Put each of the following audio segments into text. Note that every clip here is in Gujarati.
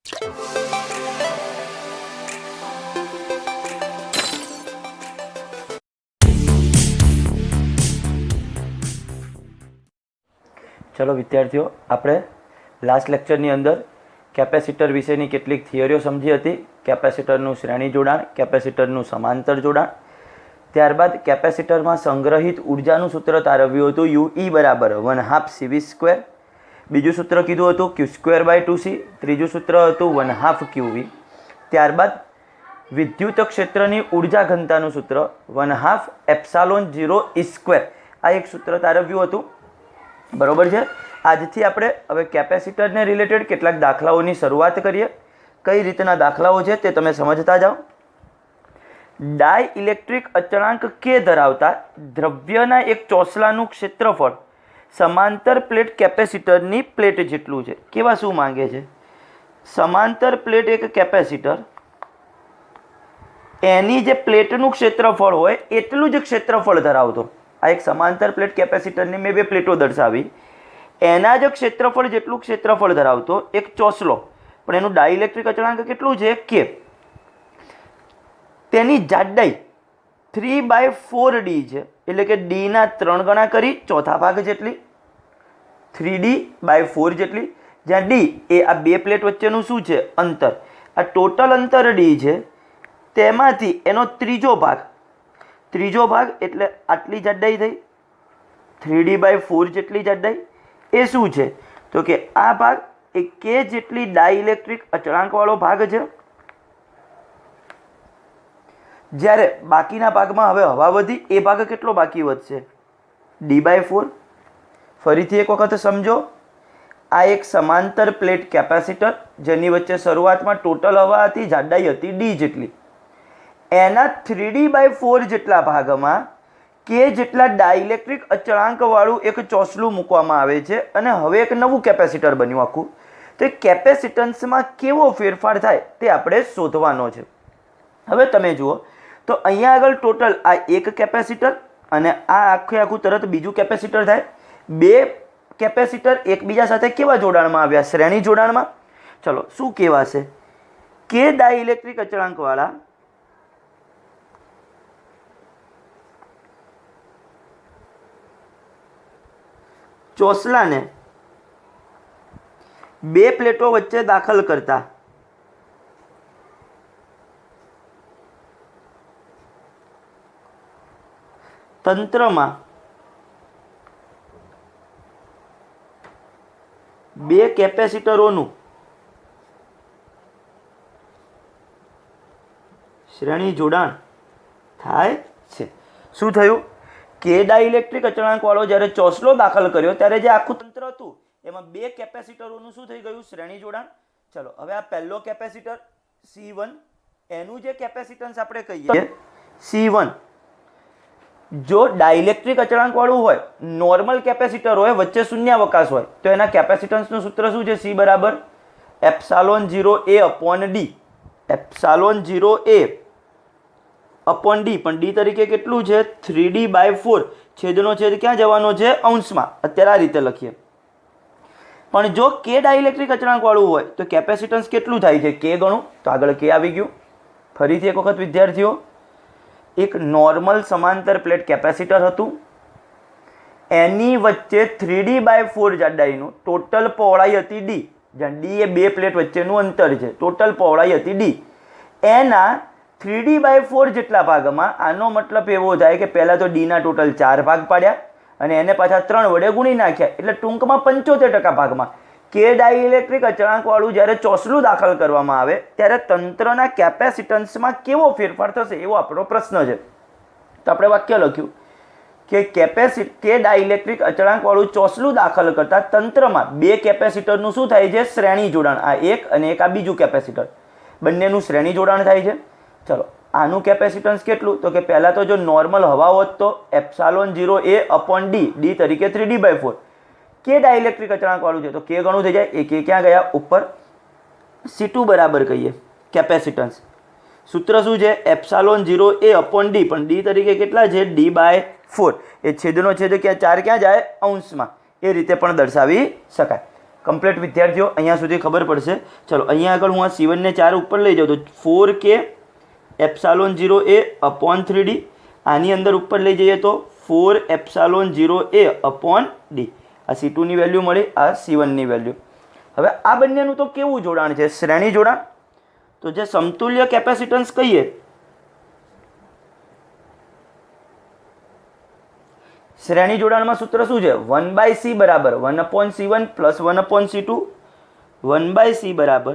ચલો વિદ્યાર્થીઓ, આપણે લાસ્ટ લેક્ચરની અંદર કેપેસિટર વિશેની કેટલીક થિયરીઓ સમજી હતી. કેપેસિટરનું શ્રેણી જોડાણ, કેપેસિટરનું સમાંતર જોડાણ, ત્યારબાદ કેપેસિટરમાં સંગ્રહિત ઉર્જાનું સૂત્ર તારવ્યું હતું UE બરાબર 1/2 CV². બીજું સૂત્ર કીધું હતું Q²/2C. ત્રીજું સૂત્ર હતું 1/2 QV. ત્યારબાદ વિદ્યુત ક્ષેત્રની ઉર્જા ઘનતાનું સૂત્ર 1/2 ε0 E². આ એક સૂત્ર તારવ્યું હતું. બરોબર છે. આજથી આપણે હવે કેપેસિટરને રિલેટેડ કેટલાક દાખલાઓની શરૂઆત કરીએ. કઈ રીતના દાખલાઓ છે તે તમે સમજતા જાઓ. ડાઇલેક્ટ્રિક અચળાંક K ધરાવતા દ્રવ્યના એક ચોસલાનું ક્ષેત્રફળ સમાંતર પ્લેટ કેપેસિટરની પ્લેટ જેટલું છે. કેવા શું માંગે છે? સમાંતર પ્લેટ એક કેપેસિટર, એની જે પ્લેટનું ક્ષેત્રફળ હોય એટલું જ ક્ષેત્રફળ ધરાવતો. આ એક સમાંતર પ્લેટ કેપેસિટરની મેં બે પ્લેટો દર્શાવી. એના જ ક્ષેત્રફળ જેટલું ક્ષેત્રફળ ધરાવતો એક ચોસલો, પણ એનું ડાઇલેક્ટ્રિક અચળાંક કેટલું છે? K. તેની જાડાઈ 3/4D છે, એટલે કે ડીના 3 ગણા કરી ચોથા ભાગ જેટલી, 3D/4 જેટલી. જ્યાં D એ આ બે પ્લેટ વચ્ચેનું શું છે? અંતર. આ ટોટલ અંતર D છે, તેમાંથી એનો ત્રીજો ભાગ એટલે આટલી જાડાઈ થઈ, 3D/4 જેટલી જાડાઈ. એ શું છે? તો કે આ ભાગ એ K જેટલી ડાઇલેક્ટ્રિક અચળાંકવાળો ભાગ છે. જ્યારે બાકીના ભાગમાં હવે હવા વધી, એ ભાગ કેટલો બાકી વધશે? D/4. ફરીથી એક વખત સમજો. આ એક સમાંતર પ્લેટ કેપેસિટર, જેની વચ્ચે શરૂઆતમાં ટોટલ હવા હતી, જાડાઈ હતી D જેટલી. એના 3D/4 જેટલા ભાગમાં K જેટલા ડાઇલેક્ટ્રિક અચળાંકવાળું એક ચોસલું મૂકવામાં આવે છે, અને હવે એક નવું કેપેસિટર બન્યું આખું. તો એ કેપેસિટન્સમાં કેવો ફેરફાર થાય તે આપણે શોધવાનો છે. હવે તમે જુઓ તો અહીંયા આગળ ટોટલ આ એક કેપેસિટર અને આ આખું તરત બીજું કેપેસિટર થાય. બે કેપેસિટર એકબીજા સાથે કેવા જોડાણમાં આવ્યા? શ્રેણી જોડાણમાં. ચલો શું કહેવાશે? K ડાઇલેક્ટ્રિક અચળાંકવાળા ચોસલાને બે પ્લેટો વચ્ચે દાખલ કરતા તંત્રમાં બે કેપેસિટરોનું શ્રેણી જોડાણ થાય છે. શું થયું? K ડાઇલેક્ટ્રિક અચળાંકવાળો જ્યારે ચોસલો દાખલ કર્યો ત્યારે જે આખું તંત્ર હતું એમાં બે કેપેસિટરોનું શું થઈ ગયું? શ્રેણી જોડાણ. ચલો હવે આ પહેલો કેપેસિટર C1, એનું જે કેપેસિટન્સ આપણે કહીએ C1, જો ડાઇલેક્ટ્રિક અચળાંકવાળું હોય, નોર્મલ કેપેસિટર હોય, વચ્ચે શૂન્યાવકાશ હોય, તો એના કેપેસિટન્સનું સૂત્ર શું છે? C બરાબર ε0A/D. ε0A/D, પણ D તરીકે કેટલું છે? 3D/4. છેદનો છેદ ક્યાં જવાનો છે? અંશમાં. અત્યારે આ રીતે લખીએ. પણ જો K ડાઇલેક્ટ્રિક અચળાંકવાળું હોય તો કેપેસિટન્સ કેટલું થાય છે? K ગણું. તો આગળ K આવી ગયું. ફરીથી એક વખત વિદ્યાર્થીઓ, એક નોર્મલ સમાંતર પ્લેટ કેપેસિટર હતું, એની વચ્ચે 3D/4 જાડાઈનું ટોટલ પહોળાઈ હતી D, જ્યાં D એ બે પ્લેટ વચ્ચેનું અંતર છે, ટોટલ પહોળાઈ હતી D. એના 3D/4 જેટલા ભાગમાં, આનો મતલબ એવો થાય કે પહેલાં તો Dના ટોટલ 4 ભાગ પાડ્યા અને એને પાછા 3 વડે ગુણી નાખ્યા, એટલે ટૂંકમાં 75% ભાગમાં K ડાઇલેક્ટ્રિક અચળાંકવાળું જ્યારે ચોસલું દાખલ કરવામાં આવે ત્યારે તંત્રના કેપેસિટન્સમાં કેવો ફેરફાર થશે એવો આપણો પ્રશ્ન છે. તો આપણે વાક્ય લખ્યું કે K ડાઇલેક્ટ્રિક અચળાંકવાળું ચોસલું દાખલ કરતા તંત્રમાં બે કેપેસિટરનું શું થાય છે? શ્રેણી જોડાણ. આ એક અને એક આ બીજું કેપેસિટર, બંનેનું શ્રેણી જોડાણ થાય છે. ચલો આનું કેપેસિટન્સ કેટલું? તો કે પહેલાં તો જો નોર્મલ હવા હોત તો ε0A/D, D તરીકે 3D/4. K ડાઇલેક્ટ્રિક અચળાંકવાળું છે તો K ગણું થઈ જાય. એ K ક્યાં ગયા? ઉપર. C2 બરાબર કહીએ કેપેસિટન્સ. સૂત્ર શું છે? ε0A/D, પણ D તરીકે કેટલા છે? D/4. એ છેદનો છેદ ક્યાં? 4 ક્યાં જાય? અંશમાં. એ રીતે પણ દર્શાવી શકાય. કમ્પ્લીટ વિદ્યાર્થીઓ અહીંયા સુધી ખબર પડશે. ચલો અહીંયા આગળ હું આ C1 ને 4 ઉપર લઈ જાઉં તો 4k એપ્સાલોન 0a અપોન 3d. આની અંદર ઉપર લઈ જઈએ તો 4 એપ્સાલોન 0a અપોન d. આ C2 ની વેલ્યુ મળી, આ C1 ની વેલ્યુ. હવે આ બંનેનું તો કેવું જોડાણ છે? શ્રેણી જોડાણ. તો જે સમતુલ્ય કેપેસિટન્સ કહીએ, શ્રેણી જોડાણમાં સૂત્ર શું છે? 1/c બરાબર 1/c1 પ્લસ 1/c2. 1/c બરાબર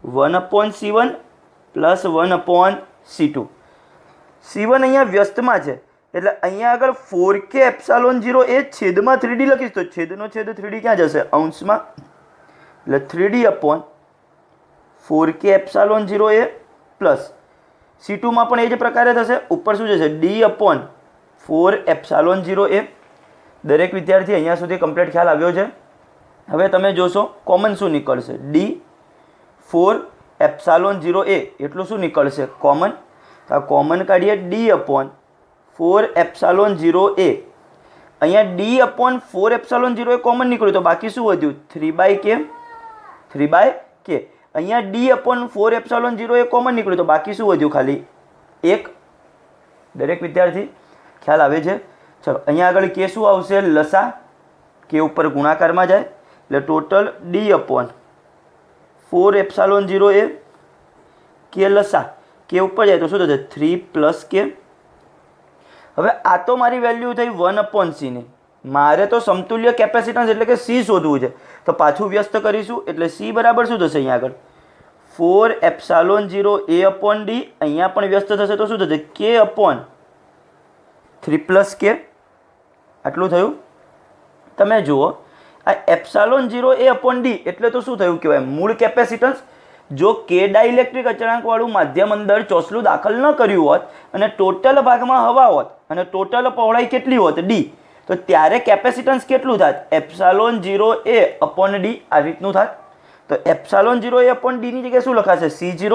1/c1 પ્લસ 1/c2. C1 અહીંયા વ્યસ્તમાં છે એટલે અહીંયા આગળ 4k એપ્સાલોન 0 એ છેદમાં 3d લખીશ તો છેદનો છેદ 3d ક્યાં જશે? અંશમાં. એટલે 3d અપોન 4k એપ્સાલોન 0 એ પ્લસ C2 માં પણ એ જ પ્રકારે થશે. ઉપર શું જશે? d અપોન 4 એપ્સાલોન 0 એ. દરેક વિદ્યાર્થી અહીંયા સુધી કમ્પ્લીટ ખ્યાલ આવ્યો છે? હવે તમે જોશો કોમન શું નીકળશે? d 4 એપ્સાલોન 0 એ એટલું શું નીકળશે? કોમન. તો આ કોમન કાઢીએ d અપોન 4 એપ્સાલોન 0 એ. અહીંયા d અપોન 4 એપ્સાલોન 0 એ કોમન નીકળ્યું તો બાકી શું વધ્યું? 3/k. 3/k. અહીંયા d અપોન 4 એપ્સાલોન 0 એ કોમન નીકળ્યું તો બાકી શું વધ્યું? ખાલી 1. દરેક વિદ્યાર્થી ખ્યાલ આવે છે? ચલો અહીંયા આગળ કે શું આવશે? લસા. કે ઉપર ગુણાકારમાં જાય એટલે ટોટલ d અપોન 4 એપ્સાલોન 0 એ કે લસા. કે ઉપર જાય તો શું થશે? 3 + k. હવે આ તો મારી વેલ્યુ થઈ 1/c ની. મારે તો સમતુલ્ય કેપેસિટન્સ એટલે કે C શોધવું છે. તો પાછું વ્યસ્ત કરીશું એટલે C બરાબર શું થશે? અહીંયા આગળ 4 એપ્સાલોન 0 a અપોન d. અહીંયા પણ વ્યસ્ત થશે તો શું થશે? k upon 3 + k. આટલું થયું. તમે જુઓ આ એપ્સાલોન 0 a અપોન d એટલે તો શું થયું કહેવાય? મૂળ કેપેસિટન્સ. જો k ડાઇલેક્ટ્રિક અચળાંકવાળું માધ્યમ અંદર ચોસલું દાખલ ન કર્યું હોત અને ટોટલ ભાગમાં હવા હોત અને ટોટલ પહોળાઈ કેટલી હોત? d. તો ત્યારે કેપેસિટન્સ કેટલું થાત? એપ્સાલોન 0 a અપોન d. આ રીતનું થાત. તો એપ્સાલોન 0 a અપોન d ની જગ્યાએ શું લખાશે? C0.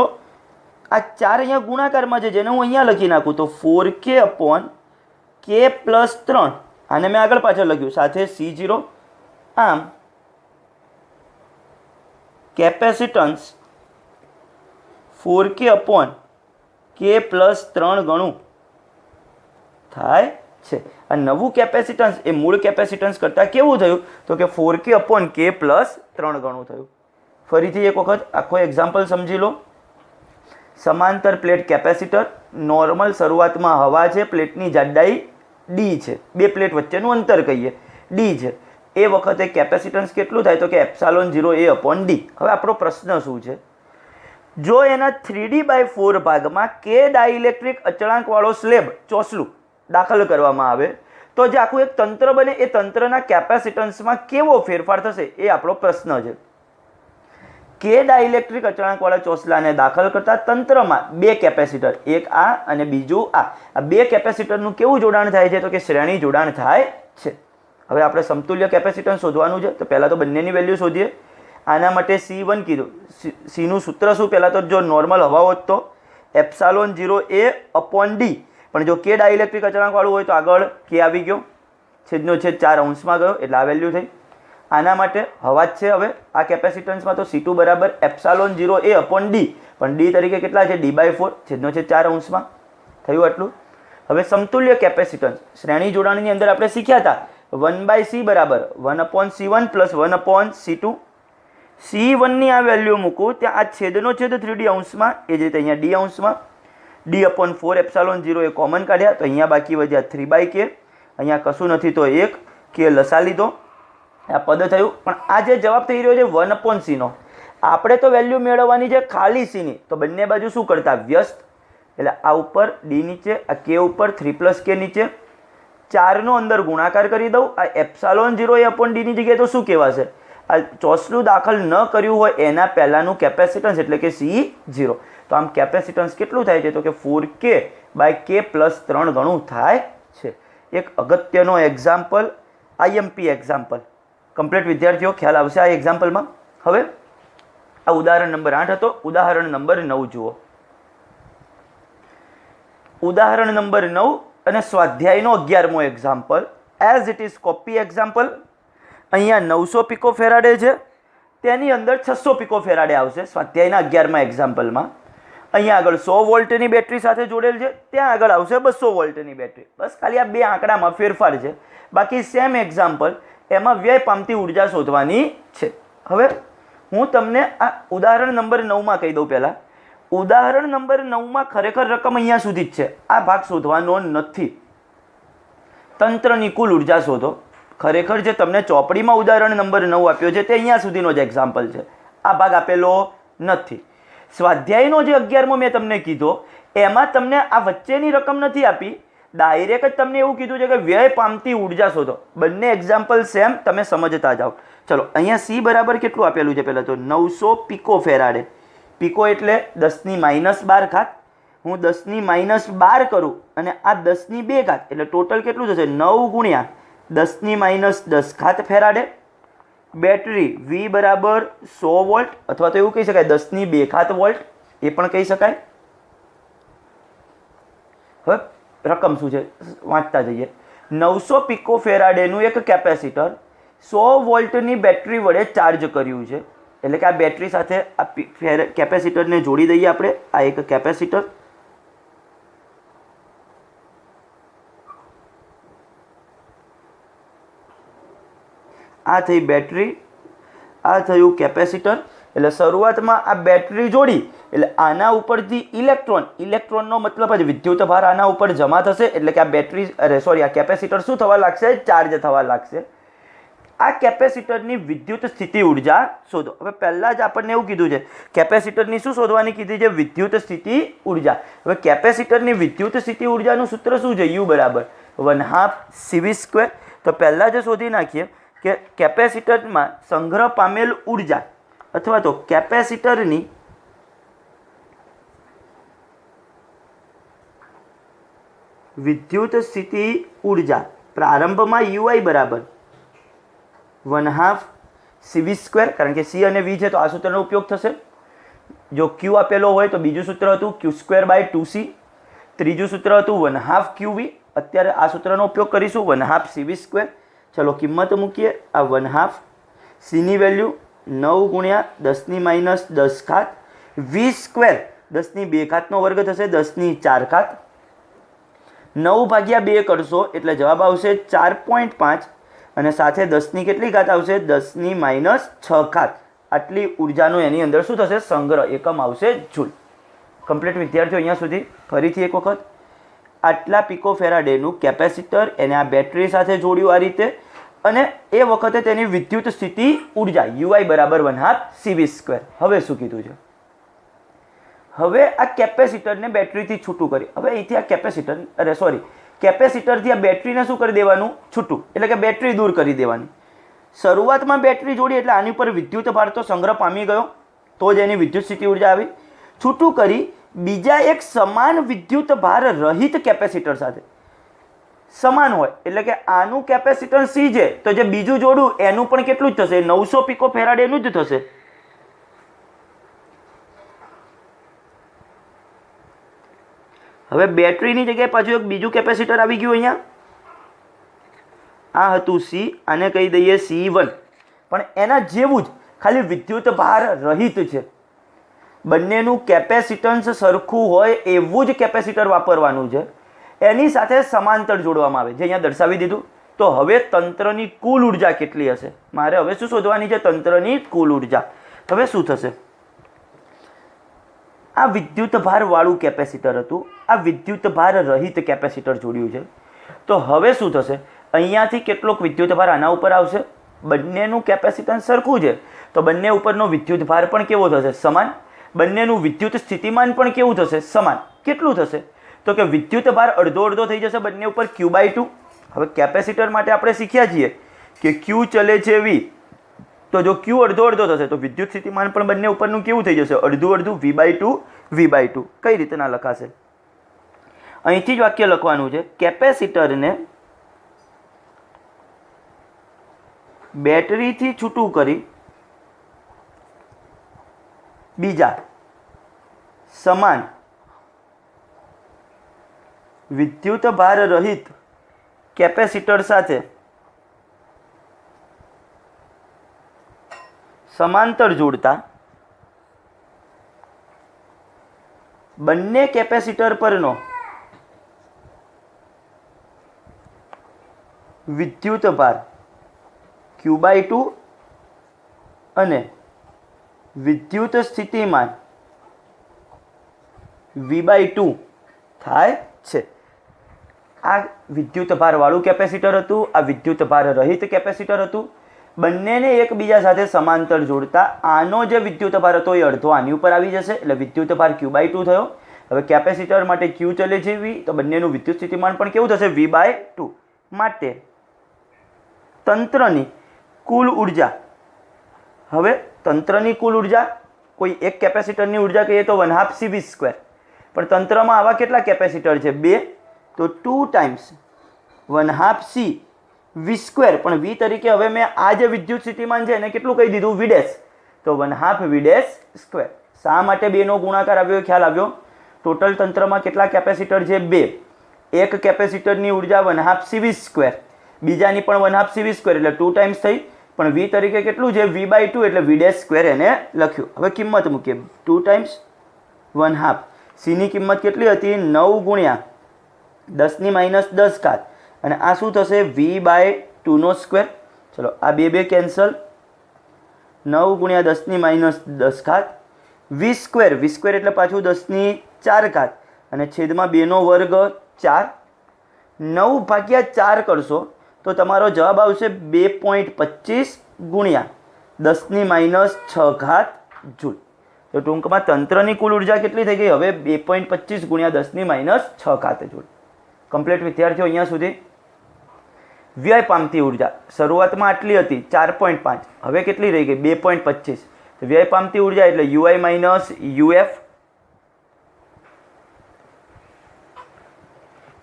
આ 4 અહીંયા ગુણાકારમાં છે જેને હું અહીંયા લખી નાખું તો 4k અપોન k + 3. આને મેં આગળ પાછળ લખ્યું સાથે C0. આમ કેપેસિટન્સ 4k અપોન k + 3 ગણું થાય છે. આ નવું કેપેસિટન્સ એ મૂળ કેપેસિટન્સ કરતાં કેવું થયું? તો કે 4k અપોન k + 3 ગણું થયું. ફરીથી એક વખત આખો એક્ઝામ્પલ સમજી લો. સમાંતર પ્લેટ કેપેસિટર. નોર્મલ શરૂઆતમાં હવા છે, પ્લેટની જાડાઈ d છે, બે પ્લેટ વચ્ચેનું અંતર કહીએ d છે. એ વખતે કેપેસિટન્સ કેટલું થાય? તો કે એપ્સાલોન 0 a અપોન d. હવે આપણો પ્રશ્ન શું છે? જો એના 3d/4 ભાગમાં k ડાઇલેક્ટ્રિક અચળાંકવાળો સ્લેબ ચોસલું દાખલ કરવામાં આવે તો જે આખું એક તંત્ર બને એ તંત્રના કેપેસિટન્સમાં કેવો ફેરફાર થશે? એ આપણો પ્રશ્ન છે. કે ડાઇલેક્ટ્રિક અચળાંકવાળા ચોસલાને દાખલ કરતા તંત્રમાં બે કેપેસિટર, એક આ અને બીજું આ. આ બે કેપેસિટરનું કેવું જોડાણ થાય છે? તો કે શ્રેણી જોડાણ થાય છે. હવે આપણે સમતુલ્ય કેપેસિટન્સ શોધવાનું છે તો પહેલાં તો બંનેની વેલ્યુ શોધીએ. આના માટે C1 કીધું. સીનું સૂત્ર શું? પહેલાં તો જો નોર્મલ હવા હોત તો એપ્સાલોન 0 a અપોન d. પણ જો કે ડાઇલેક્ટ્રિક અચળાંકવાળું હોય તો આગળ k આવી ગયો, છેદનો છેદ 4 અંશમાં ગયો એટલે આ વેલ્યુ થઈ. આના માટે હવા જ છે. હવે આ કેપેસિટન્સમાં તો C2 બરાબર એપ્સાલોન 0 a અપોન d. પણ d તરીકે કેટલા છે? d/4 છેદનો છેદ 4 અંશમાં થયું આટલું. હવે સમતુલ્ય કેપેસિટન્સ શ્રેણી જોડાણની અંદર આપણે શીખ્યા હતા 1/c બરાબર 1/c1 પ્લસ 1/c2. C1 ની આ વેલ્યુ મૂકું ત્યાં આ છેદનો છેદ 3d અંશમાં, એ જ રીતે અહીંયા d અંશમાં. d અપોન 4 એપ્સાલોન 0 એ કોમન કાઢ્યા તો અહીંયા બાકી વધ્યા 3/k. અહીંયા કશું નથી તો 1 k લસા લીધો. આ પદ થયું. પણ આ જે જવાબ થઈ રહ્યો છે 1/c નો, આપણે તો વેલ્યુ મેળવવાની છે ખાલી c ની. તો બંને બાજુ શું કરતા? વ્યસ્ત. એટલે આ ઉપર d નીચે, આ k ઉપર 3 + k નીચે, 4 નો અંદર ગુણાકાર કરી દઉં. આ એપ્સાલોન 0 a અપોન d ની જગ્યાએ તો શું કહેવાશે? આ ચોસલું દાખલ ન કર્યું હોય એના પહેલાંનું કેપેસિટન્સ એટલે કે C0. તો આમ કેપેસિટન્સ કેટલું થાય છે? તો કે 4k/k + 3 ગણું થાય છે. એક અગત્યનો એક્ઝામ્પલ, IMP એક્ઝામ્પલ. કમ્પ્લીટ વિદ્યાર્થીઓ ખ્યાલ આવશે આ એક્ઝામ્પલમાં. હવે આ ઉદાહરણ નંબર 8 હતો. ઉદાહરણ નંબર 9 જુઓ. ઉદાહરણ નંબર 9 અને સ્વાધ્યાયનો 11મો example. As it is copy example. અહીંયા 900 પિકો ફેરાડે છે તેની અંદર 600 પિકો ફેરાડે આવશે સ્વાધ્યાયના 11મા એક્ઝામ્પલમાં. અહીંયા આગળ 100 વોલ્ટની બેટરી સાથે જોડેલ છે, ત્યાં આગળ આવશે 200 વોલ્ટની બેટરી. બસ ખાલી આ બે આંકડામાં ફેરફાર છે, બાકી સેમ એક્ઝામ્પલ, એમાં વ્યય પામતી ઉર્જા શોધવાની છે. હવે હું તમને આ ઉદાહરણ નંબર 9માં કહી દઉં. પહેલાં ઉદાહરણ નંબર 9માં ખરેખર રકમ અહીંયા સુધી જ છે, આ ભાગ શોધવાનો નથી. તંત્રની કુલ ઉર્જા શોધો. ખરેખર જે તમને ચોપડીમાં ઉદાહરણ નંબર 9 આપ્યો છે તે અહીંયા સુધીનો જ એક્ઝામ્પલ છે, આ ભાગ આપેલો નથી. સ્વાધ્યાયનો જે 11મો મેં તમને કીધો એમાં તમને આ વચ્ચેની રકમ નથી આપી, ડાયરેક્ટ જ તમને એવું કીધું છે કે વ્યય પામતી ઉર્જા શોધો. બંને એક્ઝામ્પલ સેમ, તમે સમજતા જાઓ. ચલો અહીંયા સી બરાબર કેટલું આપેલું છે? પહેલાં તો 900 પિકો ફેરાડે. પિકો એટલે 10⁻12. હું 10⁻12 કરું અને આ 10⁻2 એટલે ટોટલ કેટલું થશે? 9 ગુણ્યા 10⁻10 ફેરાડે. બેટરી V બરાબર 100 વોલ્ટ, અથવા તો એવું કહી શકાય 10⁻2 વોલ્ટ, એ પણ કહી શકાય. હવે રકમ શું છે વાંચતા જઈએ. 900 પિકો ફેરાડેનું એક કેપેસિટર 100 વોલ્ટની બેટરી વડે ચાર્જ કર્યું છે. એટલે કે આ બેટરી સાથે આ કેપેસિટરને જોડી દઈએ આપણે. આ એક કેપેસિટર, આ થઈ બેટરી, આ થયું કેપેસિટર. એટલે શરૂઆતમાં આ બેટરી જોડી એટલે આના ઉપરથી ઇલેક્ટ્રોનનો મતલબ જ વિદ્યુત ભાર આના ઉપર જમા થશે. એટલે કે આ બેટરી આ કેપેસિટર શું થવા લાગશે? ચાર્જ થવા લાગશે. આ કેપેસિટરની વિદ્યુત સ્થિતિ ઉર્જા શોધો. હવે પહેલાં જ આપણને એવું કીધું છે કેપેસિટરની શું શોધવાની કીધી છે? વિદ્યુત સ્થિતિ ઉર્જા. હવે કેપેસિટરની વિદ્યુત સ્થિતિ ઉર્જાનું સૂત્ર શું છે? U બરાબર 1/2 CV². તો પહેલાં જ શોધી નાખીએ કે કેપેસિટરમાં સંગ્રહ પામેલ ઉર્જા અથવા તો કેપેસિટરની વિદ્યુત સ્થિતિ ઉર્જા પ્રારંભમાં UI બરાબર 1/2 CV², કારણ કે C અને V છે તો આ સૂત્રનો ઉપયોગ થશે. જો Q આપેલો હોય તો બીજું સૂત્ર હતું Q²/2C, ત્રીજું સૂત્ર હતું 1/2 QV. અત્યારે આ સૂત્રનો ઉપયોગ કરીશું 1/2 CV². ચલો કિંમત મૂકીએ. આ 1/2 C ની વેલ્યુ 9 ગુણ્યા 10⁻10, V², 10⁻2 વર્ગ થશે 10⁻4. 9 ભાગ્યા 2 કરશો એટલે જવાબ આવશે 4.5 અને સાથે 10ની કેટલી ઘાત આવશે? 10⁻6. આટલી ઉર્જાનો એની અંદર શું થશે? સંગ્રહ. એકમ આવશે જૂલ. કમ્પ્લીટ વિદ્યાર્થીઓ અહીંયા સુધી ફરીથી એક વખત. આટલા પિકો ફેરાડેનું કેપેસિટર, એને આ બેટરી સાથે જોડ્યું આ રીતે, અને એ વખતે તેની વિદ્યુત સ્થિતિ ઉર્જા UI બરાબર 1/2 CV². હવે શું કીધું છે? હવે આ કેપેસિટરને બેટરીથી છૂટું કરી, હવે અહીંથી આ કેપેસિટરથી આ બેટરીને શું કરી દેવાનું? છૂટું. એટલે કે બેટરી દૂર કરી દેવાની. શરૂઆતમાં બેટરી જોડી એટલે આની ઉપર વિદ્યુત ભાર તો સંગ્રહ પામી ગયો, તો જ એની વિદ્યુત સ્થિતિ ઉર્જા આવી. છૂટું કરી બીજા એક સમાન વિદ્યુત ભાર રહિત કેપેસિટર સાથે સમાન હોય, એટલે કે આનું કેપેસિટન્સ C છે તો જે બીજું જોડું એનું પણ કેટલું જ થશે? 900 પિકો ફેરાડેનું જ થશે. હવે બેટરીની જગ્યાએ પાછું એક બીજું કેપેસિટર આવી ગયું અહીંયા. આ હતું C, આને કહી દઈએ C1, પણ એના જેવું જ, ખાલી વિદ્યુત ભાર રહિત છે. બંનેનું કેપેસિટન્સ સરખું હોય એવું જ કેપેસિટર વાપરવાનું છે. એની સાથે સમાંતર જોડવામાં આવે, જે અહીંયા દર્શાવી દીધું. તો હવે તંત્રની કુલ ઉર્જા કેટલી હશે? મારે હવે શું શોધવાની છે? તંત્રની કુલ ઉર્જા. હવે શું થશે? આ વિદ્યુત ભાર વાળું કેપેસિટર હતું, આ વિદ્યુત ભાર રહિત કેપેસિટર જોડ્યું છે. તો હવે શું થશે? અહીંયાથી કેટલોક વિદ્યુત ભાર આના ઉપર આવશે. બંનેનું કેપેસિટન્સ સરખું છે તો બંને ઉપરનો વિદ્યુત ભાર પણ કેવો થશે? સમાન. બંનેનું વિદ્યુત સ્થિતિમાન પણ કેવું થશે? સમાન. કેટલું થશે? તો કે વિદ્યુત ભાર અડધો થઈ જશે બંને ઉપર, Q/2. હવે કેપેસિટર માટે આપણે શીખ્યા છીએ કે Q ચલે છે V, તો જો Q અડધો થશે તો વિદ્યુત સ્થિતિમાન પણ બંને ઉપરનું કેવું થઈ જશે? અડધું V/2. કઈ રીતના લખાશે? અહીંથી જ વાક્ય લખવાનું છે. કેપેસિટરને બેટરીથી છૂટું કરી બીજા સમાન વિદ્યુત ભાર રહિત કેપેસિટર સાથે સમાંતર જોડતા બંને કેપેસિટર પરનો વિદ્યુત ભાર Q/2 અને વિદ્યુત સ્થિતિમાન V/2 થાય છે. આ વિદ્યુત ભારવાળું કેપેસિટર હતું, આ વિદ્યુત ભાર રહિત કેપેસિટર હતું. બંનેને એકબીજા સાથે સમાંતર જોડતા આનો જે વિદ્યુત ભાર હતો એ અડધો આની ઉપર આવી જશે, એટલે વિદ્યુત ભાર Q/2 થયો. હવે કેપેસિટર માટે Q ચલે છે V, તો બંનેનું વિદ્યુત સ્થિતિમાન પણ કેવું થશે? V/2. માટે તંત્રની કુલ ઉર્જા, હવે તંત્રની કુલ ઉર્જા કોઈ એક કેપેસિટરની ઉર્જા કહીએ તો 1/2 CV², પણ તંત્રમાં આવા કેટલા કેપેસિટર છે? 2, તો 2 ટાઈમ્સ 1/2 CV². પણ V તરીકે હવે મેં આ જે વિદ્યુત સ્થિતિમાન છે એને કેટલું કહી દીધું? V', તો 1/2 V'². શા માટે 2 નો ગુણાકાર આવ્યો? ખ્યાલ આવ્યો? ટોટલ તંત્રમાં કેટલા કેપેસિટર છે? 2. એક કેપેસિટરની ઉર્જા 1/2 CV², બીજાની પણ 1/2 CV², એટલે 2 ટાઈમ્સ થઈ. પણ V તરીકે કેટલું છે? V/2, એટલે V'² એને લખ્યું. હવે કિંમત મૂકીએ. 2 ટાઈમ્સ 1/2. C ની કિંમત કેટલી હતી? 9 ગુણ્યા 10 - 10 અને આ શું થશે? V/2². ચલો આ 2 કેન્સલ. 9 ગુણ્યા 10 - 10 V². એટલે પાછું 10⁴ અને છેદમાં 2 નો વર્ગ 4. 9/4 કરશો તો તમારો જવાબ આવશે 2.25 ગુણ્યા 10⁻6 જૂલ. તો ટૂંકમાં તંત્રની કુલ ઉર્જા કેટલી થઈ ગઈ? હવે 2.25 ગુણ્યા 10⁻6 જૂલ. કમ્પ્લીટ વિદ્યાર્થીઓ અહીંયા સુધી? વ્યય પામતી ઉર્જા શરૂઆતમાં આટલી હતી 4.5, હવે કેટલી રહી ગઈ? 2.25. તો વ્યય પામતી ઉર્જા એટલે UI - UF.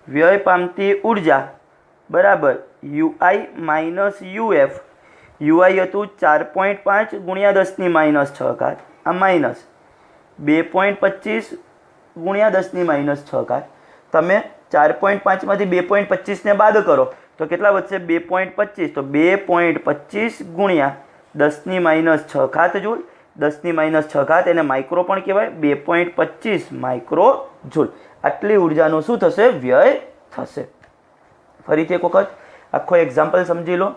વ્યય પામતી ઉર્જા બરાબર UI - UF. UI હતું 4.5 ગુણ્યા 10⁻6, આ માઇનસ 2.25 ગુણ્યા 10⁻6. તમે 4.5 માંથી 2.25 ને બાદ કરો તો કેટલા વધશે? 2.25. તો 2.25 ગુણ્યા 10⁻6 જૂલ. 10⁻6 એને માઇક્રો પણ કહેવાય. 2.25 માઇક્રો જૂલ. આટલી ઉર્જાનો શું થશે? વ્યય થશે. ફરીથી એક વખત આખો એક્ઝામ્પલ સમજી લો.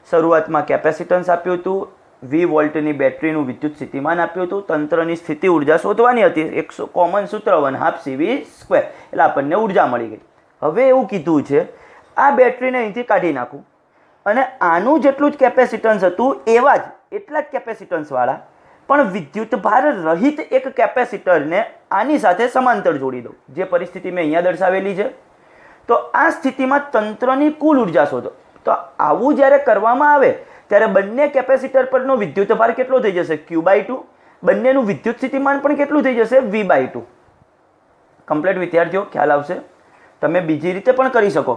શરૂઆતમાં કેપેસિટન્સ આપ્યું હતું, 20 વોલ્ટની બેટરીનું વિદ્યુત સ્થિતિમાન આપ્યું હતું, તંત્રની સ્થિતિ ઉર્જા શોધવાની હતી. એક કોમન સૂત્ર 1/2 CV², એટલે આપણને ઉર્જા મળી ગઈ. હવે એવું કીધું છે આ બેટરીને અહીંથી કાઢી નાખું અને આનું જેટલું જ કેપેસિટન્સ હતું એવા જ એટલા જ કેપેસિટન્સવાળા પણ વિદ્યુત ભાર રહિત એક કેપેસિટરને આની સાથે સમાંતર જોડી દઉં, જે પરિસ્થિતિ મેં અહીંયા દર્શાવેલી છે. તો આ સ્થિતિમાં તંત્રની કુલ ઉર્જા શોધો. તો આવું જ્યારે કરવામાં આવે ત્યારે બંને કેપેસિટર પરનો વિદ્યુત ભાર કેટલો થઈ જશે? Q/2. બંનેનું વિદ્યુત સ્થિતિમાન પણ કેટલું થઈ જશે? V/2. કમ્પ્લીટ વિદ્યાર્થીઓ? ખ્યાલ આવશે? તમે બીજી રીતે પણ કરી શકો.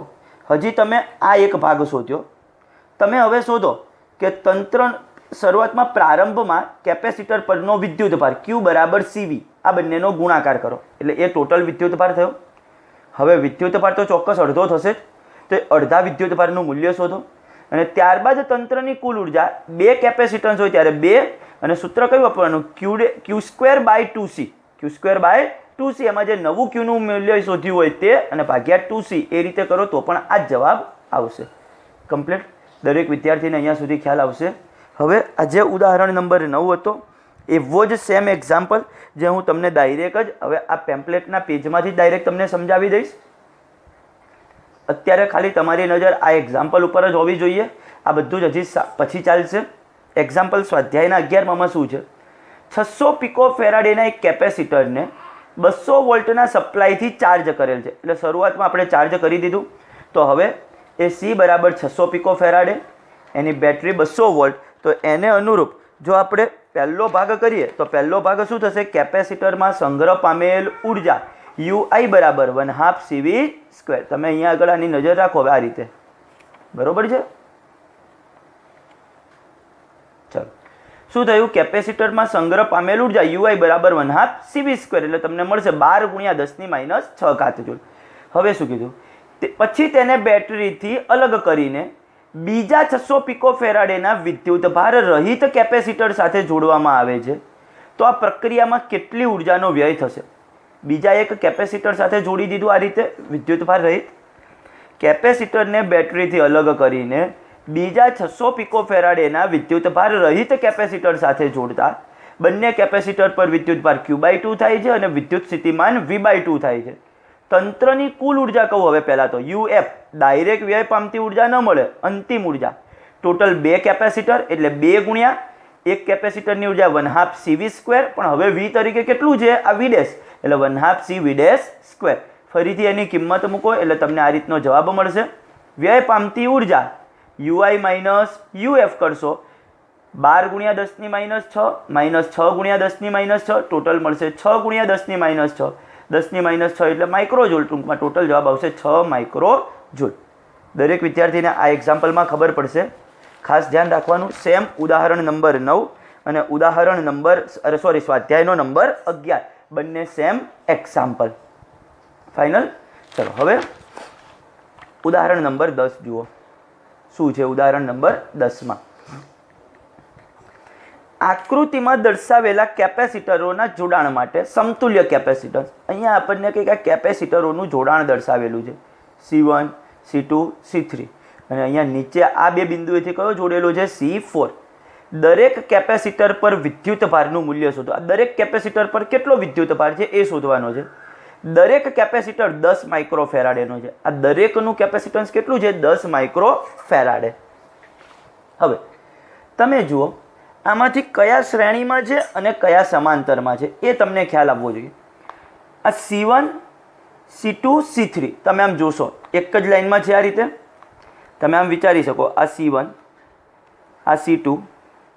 હજી તમે આ એક ભાગ શોધ્યો. તમે હવે શોધો કે તંત્ર શરૂઆતમાં પ્રારંભમાં કેપેસિટર પરનો વિદ્યુત ભાર Q = CV. આ બંનેનો ગુણાકાર કરો એટલે એ ટોટલ વિદ્યુત ભાર થયો. હવે વિદ્યુત ભાર તો ચોક્કસ અડધો થશે જ, તો અડધા વિદ્યુત ભારનું મૂલ્ય શોધો. અને ત્યારબાદ તંત્રની કુલ ઉર્જા 2 કેપેસિટન્સ હોય ત્યારે 2 અને સૂત્ર કયું વાપરવાનું? Q²/2C. Q²/2C. એમાં જે નવું Qનું મૂલ્ય શોધ્યું હોય તે અને ભાગ્યા 2C એ રીતે કરો તો પણ આ જ જવાબ આવશે. કમ્પ્લીટ? દરેક વિદ્યાર્થીને અહીંયા સુધી ખ્યાલ આવશે. હવે આ જે ઉદાહરણ નંબર 9 હતો એવો જ સેમ એક્ઝામ્પલ જે હું તમને ડાયરેક્ટ જ હવે આ પેમ્પલેટના પેજમાંથી ડાયરેક્ટ તમને સમજાવી દઈશ. અત્યારે ખાલી તમારી નજર આ એક્ઝામ્પલ ઉપર જ હોવી જોઈએ. આ બધું જ હજી પછી ચાલશે. એક્ઝામ્પલ સ્વાધ્યાયના 11માં શું છે? 600 પિકોફેરાડેના એક કેપેસિટરને 200 વોલ્ટના સપ્લાયથી ચાર્જ કરેલ છે. એટલે શરૂઆતમાં આપણે ચાર્જ કરી દીધું. તો હવે એ C = 600 પિકોફેરાડે, એની બેટરી 200 વોલ્ટ. તો એને અનુરૂપ જો આપણે પહેલો ભાગ કરીએ તો પહેલો ભાગ શું થશે? કેપેસિટરમાં સંગ્રહ પામેલ ઉર્જા UI = 1/2 CV². તમે અહીંયા આગળ આની નજર રાખો હવે આ રીતે. બરોબર છે? ચાલો, શું થયું? કેપેસિટરમાં સંગ્રહ પામેલ ઉર્જા UI = 1/2 CV². એટલે તમને મળશે 12 × 10⁻6 જૂલ. હવે શું કીધું? પછી તેને બેટરીથી અલગ કરીને બીજા 600 પિકોફેરાડેના વિદ્યુતભાર રહિત કેપેસિટર સાથે જોડવામાં આવે છે તો આ પ્રક્રિયામાં કેટલી ઉર્જાનો વ્યય થશે? બીજા એક કેપેસિટર સાથે જોડી દીધું આ રીતે વિદ્યુતભાર રહિત, કેપેસિટરને બેટરીથી અલગ કરીને બીજા 600 પિકોફેરાડેના વિદ્યુતભાર રહિત કેપેસિટર સાથે જોડતા બંને કેપેસિટર પર વિદ્યુતભાર Q/2 થાય છે અને વિદ્યુત સ્થિતિમાન V/2 થાય છે. તંત્રની કુલ ઉર્જા કહું હવે પહેલાં તો UF, ડાયરેક્ટ વ્યય પામતી ઉર્જા ન મળે, અંતિમ ઉર્જા ટોટલ 2 કેપેસિટર એટલે 2 ગુણ્યા એક કેપેસિટરની ઉર્જા 1/2 CV², પણ હવે V તરીકે કેટલું છે આ V ડેશ એટલે 1/2 CV². ફરીથી એની કિંમત મૂકો એટલે તમને આ રીતનો જવાબ મળશે. વ્યય પામતી ઉર્જા UI માઇનસ UF કરશો 12 ગુણ્યા 10⁻6 -6 ગુણ્યા 10⁻6 ટોટલ મળશે 6 ગુણ્યા 10⁻6 10⁻6 એટલે માઇક્રોજૂલ. ટૂંકમાં ટોટલ જવાબ આવશે 6 માઇક્રોજૂલ. દરેક વિદ્યાર્થીને આ એક્ઝામ્પલમાં ખબર પડશે. ખાસ ધ્યાન રાખવાનું. સેમ ઉદાહરણ નંબર 9 અને ઉદાહરણ નંબર સ્વાધ્યાયનો નંબર 11 બંને સેમ એક્ઝામ્પલ. ફાઇનલ. ચલો હવે ઉદાહરણ નંબર 10 જુઓ. શું છે ઉદાહરણ નંબર 10માં? આકૃતિમાં દર્શાવેલા કેપેસિટરોના જોડાણ માટે સમતુલ્ય કેપેસિટન્સ. અહીંયા આપણને કંઈક આ કેપેસિટરોનું જોડાણ દર્શાવેલું છે C1, C2, C3 અને અહીંયા નીચે આ બે બિંદુએથી કયો જોડેલો છે? C4. દરેક કેપેસિટર પર વિદ્યુતભારનું મૂલ્ય શોધો. આ દરેક કેપેસિટર પર કેટલો વિદ્યુતભાર છે એ શોધવાનો છે. દરેક કેપેસિટર 10 માઇક્રોફેરાડેનો છે. આ દરેકનું કેપેસિટન્સ કેટલું છે? 10 માઇક્રોફેરાડે. હવે તમે જુઓ આમાંથી કયા શ્રેણીમાં છે અને કયા સમાંતરમાં છે એ તમને ખ્યાલ આવવો જોઈએ. આ C1, C2, C3 તમે આમ જોશો એક જ લાઇનમાં છે. આ રીતે તમે આમ વિચારી શકો. આ C1, આ C2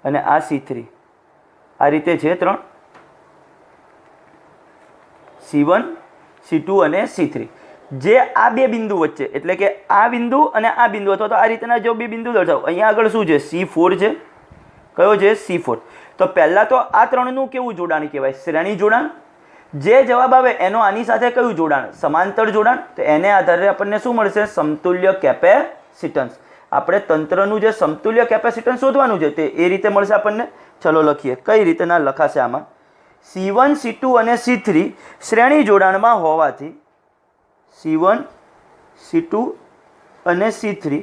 અને આ C3 આ રીતે છે. 3 C1, C2 અને C3 જે આ બે બિંદુ વચ્ચે એટલે કે આ બિંદુ અને આ બિંદુ અથવા તો આ રીતના જો બે બિંદુ દર્શાવો. અહીંયા આગળ શું છે? C4 છે. કયો છે? C4. તો પહેલાં તો આ ત્રણનું કેવું જોડાણ કહેવાય? શ્રેણી જોડાણ. જે જવાબ આવે એનો આની સાથે કયું જોડાણ? સમાંતર જોડાણ. તો એને આધારે આપણને શું મળશે? સમતુલ્ય કેપેસિટન્સ. આપણે તંત્રનું જે સમતુલ્ય કેપેસિટન્સ શોધવાનું છે તે એ રીતે મળશે આપણને. ચલો લખીએ. કઈ રીતના લખાશે આમાં? C1, C2 અને C3 શ્રેણી જોડાણમાં હોવાથી C1, C2 અને C3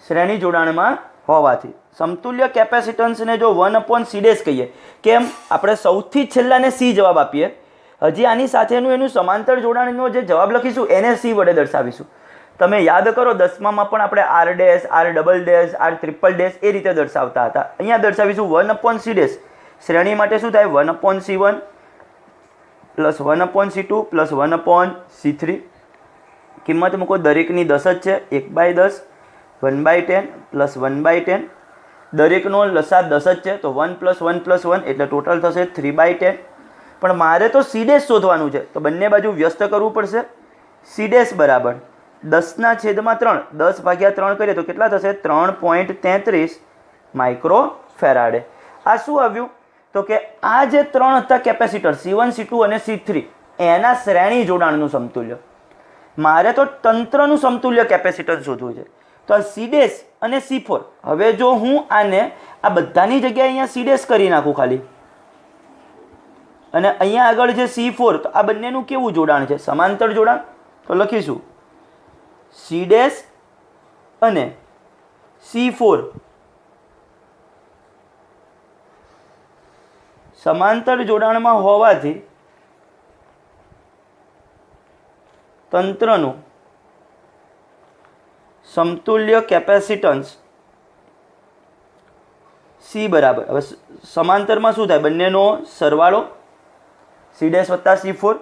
શ્રેણી જોડાણમાં હોવાથી સમતુલ્ય કેપેસિટન્સને જો 1/C' કહીએ. કેમ? આપણે સૌથી છેલ્લાને C જવાબ આપીએ. હજી આની સાથેનું એનું સમાંતર જોડાણનો જે જવાબ લખીશું એને C વડે દર્શાવીશું. તમે યાદ કરો 10માં પણ આપણે R dash, R double dash, R triple dash એ રીતે દર્શાવતા હતા. અહીંયા દર્શાવીશું 1/C'. શ્રેણી માટે શું થાય? 1/C1 plus 1/C2 plus 1/C3. કિંમત મૂકો. દરેકની 10 જ છે. 1/10 1/10 પ્લસ 1/10. દરેકનો લસા 10 જ છે તો 1 + 1 + 1 એટલે ટોટલ થશે 3/10. પણ મારે તો C' શોધવાનું છે તો બંને બાજુ વ્યસ્ત કરવું પડશે. C' બરાબર 10/3. 10/3 કરીએ તો કેટલા થશે? 3.33 માઇક્રોફેરાડે. આ શું આવ્યું? તો કે આ જે 3 હતા કેપેસિટર C1, C2 અને C3 એના શ્રેણી જોડાણનું સમતુલ્ય. મારે તો તંત્રનું સમતુલ્ય કેપેસિટન્સ શોધવું છે. તો આ C' અને C4. હવે જો હું આને આ બધાની જગ્યાએ અહીંયા C' કરી નાખું ખાલી અને અહીંયા આગળ છે C4 તો આ બંનેનું કેવું જોડાણ છે? સમાંતર જોડાણ. તો લખીશું C' અને C4 સમાંતર જોડાણમાં હોવાથી તંત્રનું સમતુલ્ય કેપેસિટન્સ C બરાબર. હવે સમાંતરમાં શું થાય? બંનેનો સરવાળો C' વત્તા C4.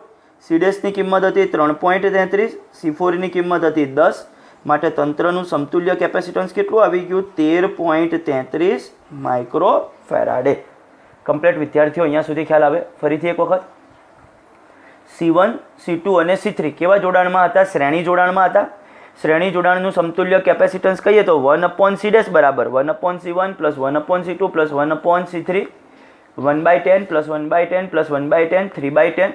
C' ની કિંમત હતી 3.33, C4 ની કિંમત હતી 10. માટે તંત્રનું સમતુલ્ય કેપેસિટન્સ કેટલું આવી ગયું? 13.33 માઇક્રોફેરાડે. કમ્પ્લીટ વિદ્યાર્થીઓ અહીંયા સુધી ખ્યાલ આવે? ફરીથી એક વખત. C1, C2 અને C3 કેવા જોડાણમાં હતા? શ્રેણી જોડાણમાં હતા. શ્રેણી જોડાણનું સમતુલ્ય કેપેસિટન્સ કહીએ તો 1/C' બરાબર 1/C1 plus 1/C2 plus 1/C3 1/10 plus 1/10 plus 1/10 3/10.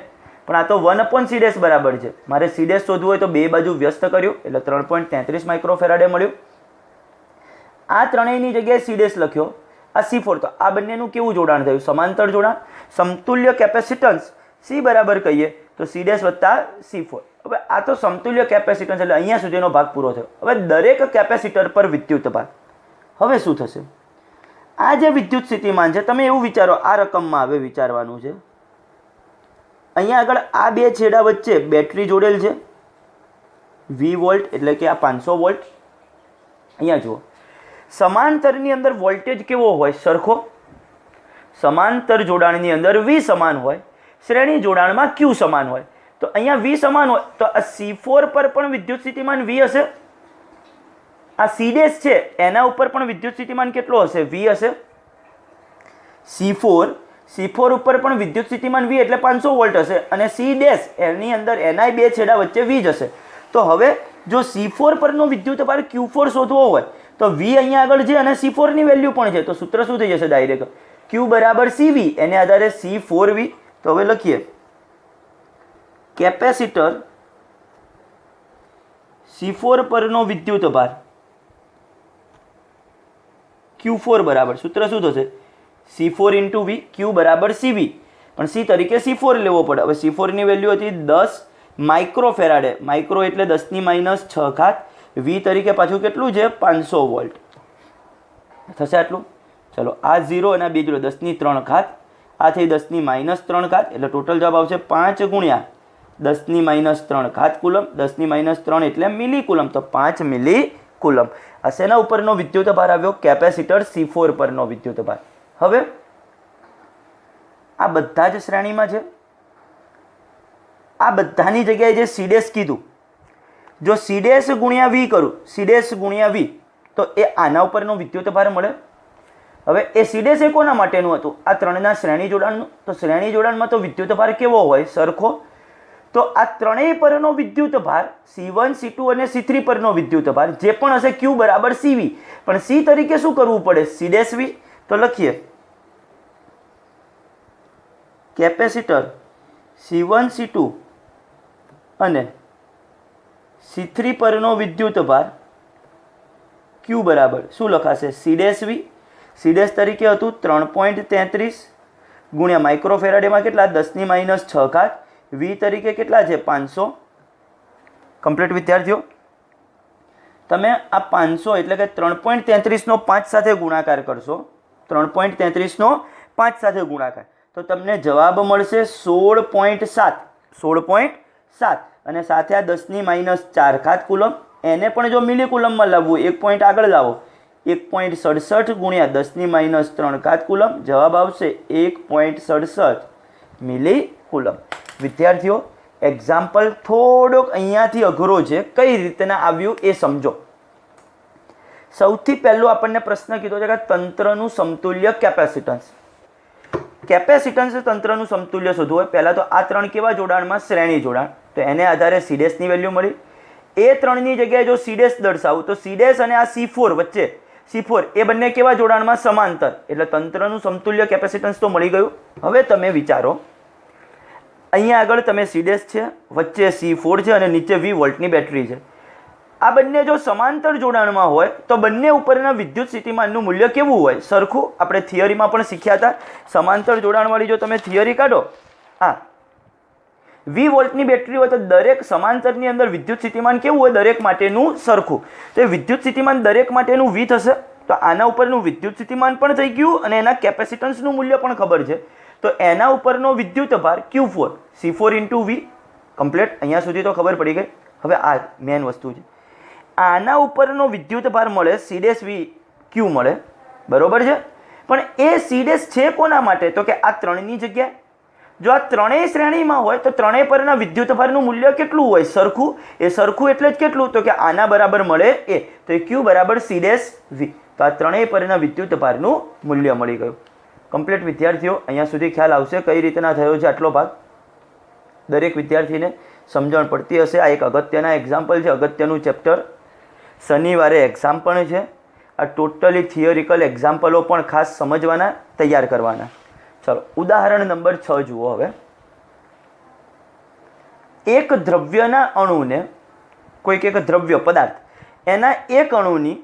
પણ આ તો 1/c' બરાબર છે. મારે c' શોધવું હોય તો બે બાજુ વ્યસ્ત કર્યું એટલે 3.33 માઇક્રોફેરાડે મળ્યું. આ ત્રણેયની જગ્યાએ c' લખ્યો, આ C4. તો આ બંનેનું કેવું જોડાણ થયું? સમાંતર જોડાણ. સમતુલ્ય કેપેસિટન્સ C બરાબર કહીએ તો c' વત્તા C4. હવે આ તો સમતુલ્ય કેપેસિટન્સ એટલે અહીંયા સુધીનો ભાગ પૂરો થયો. હવે દરેક કેપેસિટર પર વિદ્યુતભાર. હવે શું થશે? આ જે વિદ્યુત સ્થિતિમાન છે, તમે એવું વિચારો, આ રકમમાં હવે વિચારવાનું છે. અહીંયા આગળ આ બે છેડા વચ્ચે બેટરી જોડેલ છે, 20 વોલ્ટ એટલે કે આ 500 વોલ્ટ. અહીંયા જુઓ, સમાંતરની અંદર વોલ્ટેજ કેવો હોય? સરખો. સમાંતર જોડાણની અંદર V સમાન હોય, શ્રેણી જોડાણમાં Q સમાન હોય. તો અહીંયા V સમાન હોય તો આ C4 પર પણ વિદ્યુત સ્થિતિમાન V હશે. આ C' છે એના ઉપર પણ વિદ્યુત સ્થિતિમાન કેટલો હશે? V હશે. C4 ઉપર પણ વિદ્યુત સ્થિતિમાન V એટલે 500 વોલ્ટ હશે અને C' એની અંદર એના બે છેડા વચ્ચે V જ હશે. તો હવે જો C4 પરનો વિદ્યુતભાર Q4 શોધવો હોય તો V અહીંયા આગળ છે અને C4 ની વેલ્યુ પણ છે. તો સૂત્ર શું થઈ જશે? ડાયરેક્ટ Q બરાબર CV, એને આધારે C4V. તો હવે લખીએ, કેપેસિટર C4 પરનો વિદ્યુતભાર Q4 બરાબર, સૂત્ર શું થશે? C4 × V, Q બરાબર CV. પણ C તરીકે C4 લેવો પડે. હવે C4 ની વેલ્યુ હતી 10 માઇક્રોફેરાડે. માઇક્રો એટલે 10⁻6. V તરીકે પાછું કેટલું છે? 500 વોલ્ટ. થશે આટલું. ચલો, આ 0 અને આ બે જોડે 10⁻3. આ થઈ 10⁻3 એટલે ટોટલ જવાબ આવશે 5 × 10⁻3 કુલમ. 10⁻3 એટલે મિલી કુલમ, તો 5 મિલી કુલમ. આ શેના ઉપરનો વિદ્યુતભાર આવ્યો? કેપેસિટર C4 પરનો વિદ્યુતભાર. હવે આ બધા જ શ્રેણીમાં છે. આ બધાની જગ્યાએ જે C' કીધું, જો C' × V કરું, C' × V, તો એ આના ઉપરનો વિદ્યુતભાર મળે. હવે એ C' એ કોના માટેનું હતું? આ ત્રણના શ્રેણી જોડાણનું. તો શ્રેણી જોડાણમાં તો વિદ્યુતભાર કેવો હોય? સરખો. તો આ ત્રણેય પરનો વિદ્યુતભાર C1, C2 અને C3 પરનો વિદ્યુતભાર જે પણ હશે Q બરાબર CV. પણ C તરીકે શું કરવું પડે? C'V. તો લખીએ, કેપેસિટર C1, C2 અને C3 પરનો વિદ્યુતભાર Q બરાબર શું લખાશે? C'V. C' તરીકે હતું 3.33 ગુણ્યા માઇક્રોફેરાડેમાં કેટલા? 10⁻6. V તરીકે કેટલા છે? 500. કમ્પ્લીટ વિદ્યાર્થીઓ? તમે આ 500 એટલે કે 3.33 નો 5 સાથે ગુણાકાર કરશો, 3.33 નો 5 સાથે ગુણાકાર, તો તમને જવાબ મળશે 16.7. 16.7 અને સાથે આ 10⁻4 કુલમ. એને પણ જો મિલી કુલમમાં લાવવું, 1 પોઈન્ટ આગળ લાવો, 1.67 ગુણ્યા 10⁻3 કુલમ. જવાબ આવશે 1.67 મિલી કુલમ. વિદ્યાર્થીઓ, એક્ઝામ્પલ થોડોક અહીંયાથી અઘરો છે. કઈ રીતના આવ્યું એ સમજો. સૌથી પહેલું આપણને પ્રશ્ન કીધો છે કે તંત્રનું સમતુલ્ય કેપેસિટન્સ. કેપેસિટન્સ તંત્રનું સમતુલ્ય શોધવું હોય, પહેલા તો આ ત્રણ કેવા જોડાણમાં? શ્રેણી જોડાણ. તો એને આધારે C' ની વેલ્યુ મળી. એ ત્રણની જગ્યાએ જો C' દર્શાવું તો C' અને આ C4 વચ્ચે, C4 એ બંને કેવા જોડાણમાં? સમાંતર. એટલે તંત્રનું સમતુલ્ય કેપેસિટન્સ તો મળી ગયું. હવે તમે વિચારો, અહીંયા આગળ તમે C' છે, વચ્ચે C4 છે અને નીચે 20 વોલ્ટની બેટરી છે. આ બંને જો સમાંતર જોડાણમાં હોય તો બંને ઉપરના વિદ્યુત સ્થિતિમાનનું મૂલ્ય કેવું હોય? સરખું. આપણે થિયરીમાં પણ શીખ્યા હતા. સમાંતર જોડાણવાળી જો તમે થિયરી કાઢો, હા, 20 વોલ્ટની બેટરી હોય તો દરેક સમાંતરની અંદર વિદ્યુત સ્થિતિમાન કેવું હોય? દરેક માટેનું સરખું. તો એ વિદ્યુત સ્થિતિમાન દરેક માટેનું V થશે. તો આના ઉપરનું વિદ્યુત સ્થિતિમાન પણ થઈ ગયું અને એના કેપેસિટન્સનું મૂલ્ય પણ ખબર છે. તો એના ઉપરનો વિદ્યુતભાર Q4, C4 × V. કમ્પ્લીટ. અહીંયા સુધી તો ખબર પડી ગઈ. હવે આ મેન વસ્તુ છે. આના ઉપરનો વિદ્યુતભાર મળે C'V Q મળે, બરોબર છે. પણ એ C' છે કોના માટે? તો કે આ ત્રણની જગ્યાએ. જો આ ત્રણેય શ્રેણીમાં હોય તો ત્રણેય પરના વિદ્યુતભારનું મૂલ્ય કેટલું હોય? સરખું. એ સરખું એટલે જ કેટલું? તો કે આના બરાબર મળે એ. તો એ Q બરાબર C'V. તો આ ત્રણેય પરના વિદ્યુતભારનું મૂલ્ય મળી ગયું. કમ્પ્લીટ વિદ્યાર્થીઓ, અહીંયા સુધી ખ્યાલ આવશે કઈ રીતના થયો છે આટલો ભાગ. દરેક વિદ્યાર્થીને સમજણ પડતી હશે. આ એક અગત્યના એક્ઝામ્પલ છે, અગત્યનું ચેપ્ટર. શનિવારે એક્ઝામ પણ છે. આ ટોટલી થિયોરિકલ એક્ઝામ્પલો પણ ખાસ સમજવાના, તૈયાર કરવાના. ચલો, ઉદાહરણ નંબર 6 જુઓ. હવે એક દ્રવ્યના અણુને, કોઈક એક દ્રવ્ય પદાર્થ એના એક અણુની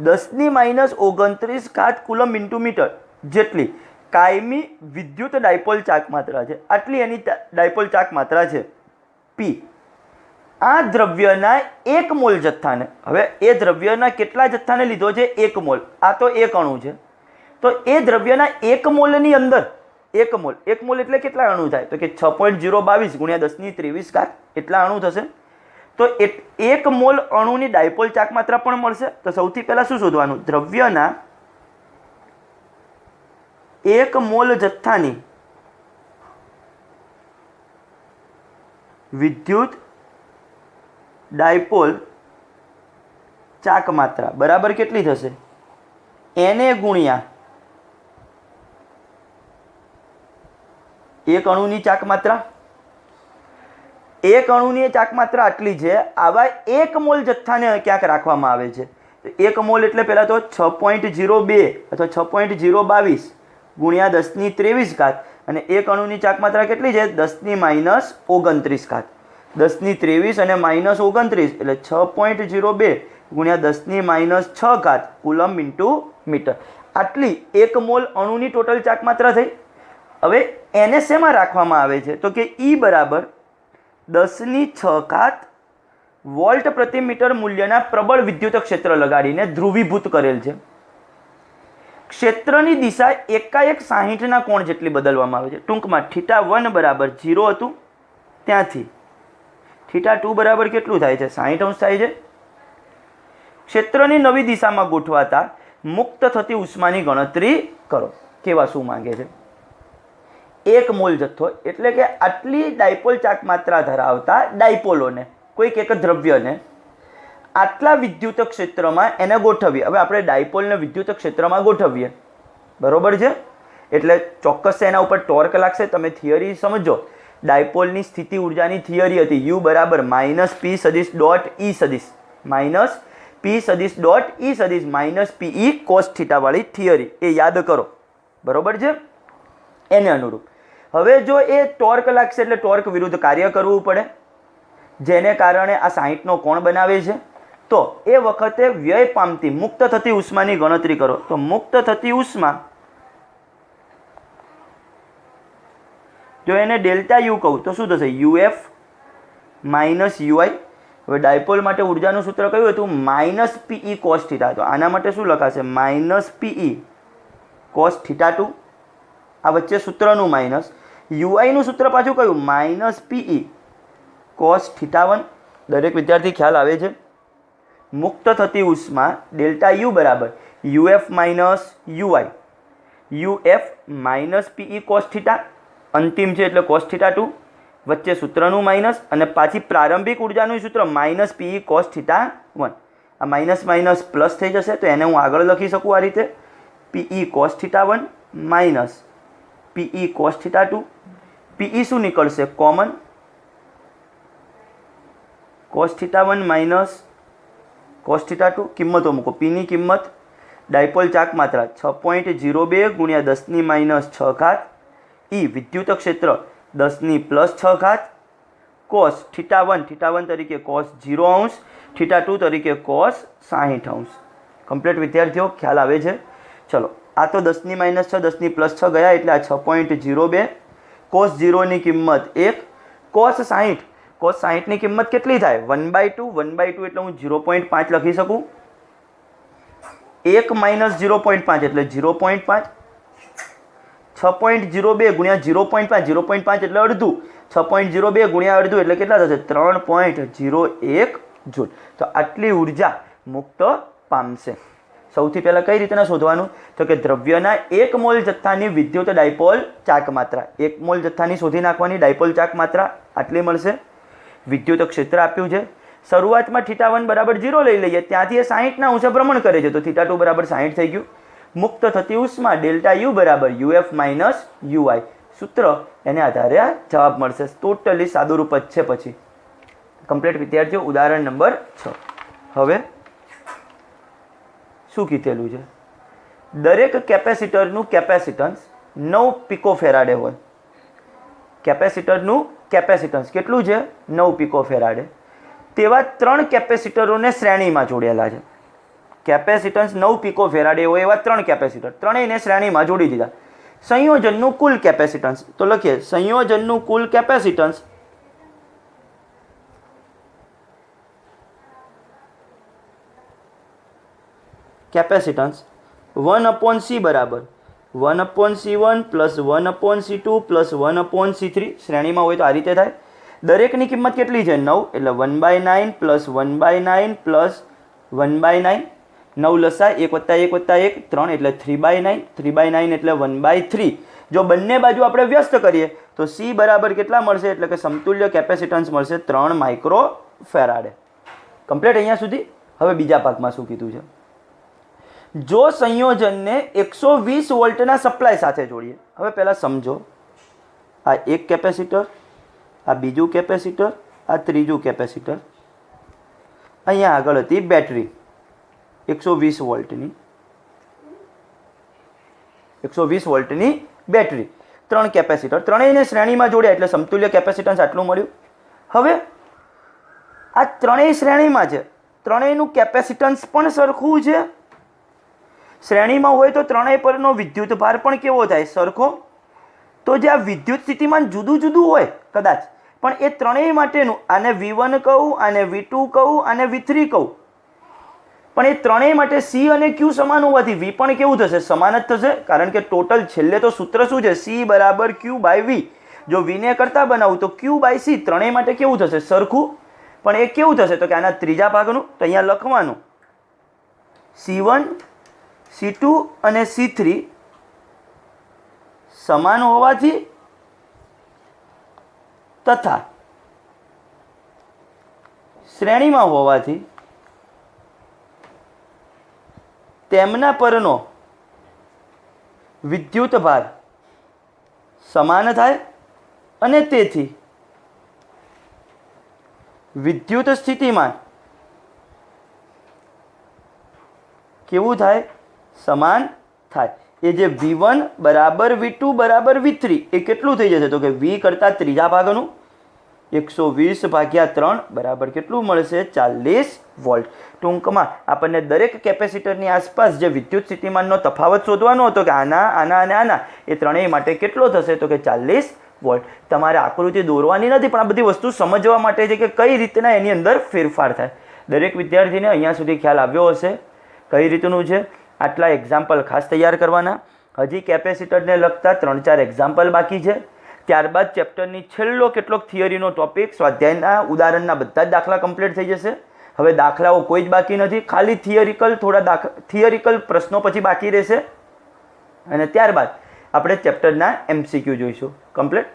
10⁻29 કુલમ ઇન્ટુ મીટર જેટલી કાયમી વિદ્યુત ડાયપોલ ચાક માત્રા છે. આટલી એની ડાયપોલ ચાક માત્રા છે પી. આ દ્રવ્યના 1 મોલ જથ્થાને, હવે એ દ્રવ્યના કેટલા જથ્થાને લીધો છે? 1 મોલ. આ તો એક અણુ છે, તો એ દ્રવ્યના 1 મોલની અંદર 1 મોલ, 1 મોલ એટલે કેટલા અણુ થાય? તો કે 6.022 ગુણ્યા 10⁻23 એટલા અણુ થશે. તો 1 મોલ અણુની ડાયપોલ ચાક માત્રા પણ મળશે. તો સૌથી પહેલા શું શોધવાનું? દ્રવ્યના 1 મોલ જથ્થાની વિદ્યુત ડાયપોલ ચાક માત્રા બરાબર કેટલી થશે? Na ગુણ્યા 1 અણુની ચાક માત્રા. 1 અણુની ચાક માત્રા આટલી છે. આવા 1 મોલ જથ્થાને ક્યાંક રાખવામાં આવે છે. 1 મોલ એટલે પહેલાં તો 6.02 અથવા 6.022 ગુણ્યા 10⁻23 અને 1 અણુની ચાક માત્રા કેટલી છે? 10⁻29. 10⁻23 અને -29 એટલે 6.02 ગુણ્યા 10⁻6 કુલમ ઇન્ટુ મીટર. આટલી 1 મોલ અણુની ટોટલ ચાક માત્રા થઈ. હવે એને શેમાં રાખવામાં આવે છે? તો કે E બરાબર 10⁶ વોલ્ટ પ્રતિ મીટર મૂલ્યના પ્રબળ વિદ્યુત ક્ષેત્ર લગાડીને ધ્રુવીભૂત કરેલ છે. ક્ષેત્રની દિશા એકાએક 60ના કોણ જેટલી બદલવામાં આવે છે. ટૂંકમાં θ1 બરાબર 0 હતું, ત્યાંથી θ2 બરાબર કેટલું થાય છે? 60 અંશ થાય છે. ક્ષેત્રની નવી દિશામાં ગોઠવાતા મુક્ત થતી ઉષ્માની ગણતરી કરો. કેવા શું માંગે છે? 1 મોલ જથ્થો એટલે કે આટલી ડાયપોલ ચાક માત્રા ધરાવતા ડાયપોલોને, કોઈક એક દ્રવ્યને આટલા વિદ્યુત ક્ષેત્રમાં એને ગોઠવીએ. હવે આપણે ડાયપોલને વિદ્યુત ક્ષેત્રમાં ગોઠવીએ, બરોબર છે? એટલે ચોક્કસ એના ઉપર ટોર્ક લાગશે. તમે થિયરી સમજો. ડાયપોલની સ્થિતિ ઉર્જાની થિયરી હતી U બરાબર -P સદિશ ડોટ E સદિશ -P સદિશ ડોટ E સદિશ -PE cos θ વાળી થિયરી એ યાદ કરો, બરોબર છે? એને અનુરૂપ હવે જો એ ટોર્ક લાગશે એટલે ટોર્ક વિરુદ્ધ કાર્ય કરવું પડે, જેને કારણે આ 60નો કોણ બનાવે છે. તો એ વખતે વ્યય પામતી મુક્ત થતી ઉષ્માની ગણતરી કરો. તો મુક્ત થતી ઉષ્મા, જો એને ΔU કહું તો શું થશે? UF -UI. હવે ડાયપોલ માટે ઉર્જાનું સૂત્ર કયું હતું? -PE cos θ. તો આના માટે શું લખાશે? -PE cos θ2. આ વચ્ચે સૂત્રનું માઇનસ. UI નું સૂત્ર પાછું કયું? -PE cos θ1. દરેક વિદ્યાર્થી ખ્યાલ આવે છે? મુક્ત થતી ઉષ્મા ΔU બરાબર UF -UI, UF -PE cos θ. અંતિમ છે એટલે cos θ2. વચ્ચે સૂત્રનું માઇનસ અને પાછી પ્રારંભિક ઉર્જાનું સૂત્ર -PE cos θ1. આ માઇનસ માઇનસ પ્લસ થઈ જશે, તો એને હું આગળ લખી શકું આ રીતે: PE cos θ1 minus PE cos θ2. PE શું નીકળશે? કોમન. cos θ1 minus cos θ2. કિંમતો મૂકો. P ની કિંમત, ડાયપોલ ચાક માત્રા 6.02 ગુણ્યા 10⁻6. E વિદ્યુત ક્ષેત્ર 10⁻6. cos θ1 તરીકે cos 0 અંશ, θ2 તરીકે cos 60 અંશ. કમ્પ્લીટ વિદ્યાર્થીઓ ખ્યાલ આવે છે? ચલો, આ તો 10⁻6 10⁻6 ગયા એટલે આ 6.02. cos 0 ની કિંમત 1. cos 60 ની કિંમત કેટલી થાય? 1/2. 1/2 એટલે હું 0.5 લખી શકું. 1 - 0.5 એટલે 0.5. 6.02 ગુણ્યા 0.5, 0.5 એટલે અડધું. 6.02 ગુણ્યા અડધું એટલે કેટલા થશે? 3.01 જૂલ. તો આટલી ઉર્જા મુક્ત પામશે. સૌથી પહેલાં કઈ રીતના શોધવાનું? તો કે દ્રવ્યના 1 મોલ જથ્થાની વિદ્યુત ડાયપોલ ચાક માત્રા, 1 મોલ જથ્થાની શોધી નાખવાની ડાયપોલ ચાક માત્રા આટલી મળશે. વિદ્યુત ક્ષેત્ર આપ્યું છે. શરૂઆતમાં θ1 બરાબર 0 લઈ લઈએ, ત્યાંથી એ 60ના અંશે ભ્રમણ કરે છે, તો θ2 બરાબર 60 થઈ ગયું. મુક્ત થતી ઉષ્મા ΔU બરાબર UF -UI. સૂત્ર એને આધારે આ જવાબ મળશે. ટોટલી સાદું રૂપ જ છે. પછી કમ્પ્લીટ વિદ્યાર્થીઓ, ઉદાહરણ નંબર 6. હવે શું કીધેલું છે? દરેક કેપેસિટરનું કેપેસિટન્સ 9 પિકોફેરાડે હોય. કેપેસિટરનું કેપેસિટન્સ કેટલું છે 9 પિકોફેરાડે. તેવા 3 કેપેસિટરોને શ્રેણીમાં જોડેલા છે. કેપેસિટન્સ 9 પિકોફેરાડે હોય એવા 3 કેપેસિટર, ત્રણેયને શ્રેણીમાં જોડી દીધા. સંયોજનનું કુલ કેપેસિટન્સ તો લખીએ સંયોજનનું કુલ કેપેસિટન્સ કેપેસિટન્સ 1/c બરાબર 1/c1 plus 1/c2 plus 1/c3 શ્રેણીમાં હોય તો આ રીતે થાય. દરેકની કિંમત કેટલી છે 9 એટલે 1/9 પ્લસ 1/9 પ્લસ 1/9. 9 લસાય 1 + 1 + 1 3 એટલે 3/9 3/9 એટલે 1/3. જો બંને બાજુ આપણે વ્યસ્ત કરીએ તો C બરાબર કેટલા મળશે એટલે કે સમતુલ્ય કેપેસિટન્સ મળશે 3 માઇક્રોફેરાડે. કમ્પ્લીટ અહીંયા સુધી. હવે બીજા ભાગમાં શું કીધું છે, જો સંયોજનને 120 વોલ્ટના સપ્લાય સાથે જોડીએ. હવે પહેલાં સમજો, આ એક કેપેસિટર, આ બીજું કેપેસિટર, આ ત્રીજું કેપેસિટર, અહીંયા આગળ હતી બેટરી 120 વોલ્ટની 120 વોલ્ટની બેટરી, 3 કેપેસિટર, ત્રણેયને શ્રેણીમાં જોડ્યા એટલે સમતુલ્ય કેપેસિટન્સ આટલું મળ્યું. હવે આ ત્રણેય શ્રેણીમાં છે, ત્રણેયનું કેપેસિટન્સ પણ સરખું છે. શ્રેણીમાં હોય તો ત્રણેય પરનો વિદ્યુત ભાર પણ કેવો થાય સરખો. તો જે આ વિદ્યુત સ્થિતિમાન જુદું જુદું હોય કદાચ, પણ એ ત્રણેય માટેનું આને V1 કહું, આને V2 કહું, આને V3 કહું, પણ એ ત્રણેય માટે C અને Q સમાન હોવાથી V પણ કેવું થશે સમાન જ થશે. કારણ કે ટોટલ છેલ્લે તો સૂત્ર શું છે C બરાબર Q/V. જો V ને કરતા બનાવું તો Q/C ત્રણેય માટે કેવું થશે સરખું. પણ એ કેવું થશે તો કે આના ત્રીજા ભાગનું, તો અહીંયા લખવાનું C1 C2 અને C3 સમાન હોવાથી તથા શ્રેણીમાં હોવાથી તેમના પરનો વિદ્યુત ભાર સમાન થાય અને તેથી વિદ્યુત સ્થિતિમાન કેવું થાય સમાન થાય. એ જે V1 બરાબર V2 બરાબર V3 એ કેટલું થઈ જશે તો કે V કરતાં ત્રીજા ભાગનું 120/3 બરાબર કેટલું મળશે 40 વોલ્ટ. ટૂંકમાં આપણને દરેક કેપેસિટરની આસપાસ જે વિદ્યુત સ્થિતિમાનનો તફાવત શોધવાનો હતો કે આના આના અને આના એ ત્રણેય માટે કેટલો થશે તો કે 40 વોલ્ટ. તમારે આકૃતિ દોરવાની નથી પણ આ બધી વસ્તુ સમજવા માટે છે કે કઈ રીતના એની અંદર ફેરફાર થાય. દરેક વિદ્યાર્થીને અહીંયા સુધી ખ્યાલ આવ્યો હશે કઈ રીતનું છે. આટલા એક્ઝામ્પલ ખાસ તૈયાર કરવાના. હજી કેપેસિટરને લગતા 3-4 એક્ઝામ્પલ બાકી છે. ત્યારબાદ ચેપ્ટરની છેલ્લો કેટલોક થિયરીનો ટોપિક, સ્વાધ્યાયના ઉદાહરણના બધા જ દાખલા કમ્પ્લીટ થઈ જશે. હવે દાખલાઓ કોઈ જ બાકી નથી, ખાલી થિયરિકલ પ્રશ્નો પછી બાકી રહેશે અને ત્યારબાદ આપણે ચેપ્ટરના MCQ જોઈશું. કમ્પ્લીટ.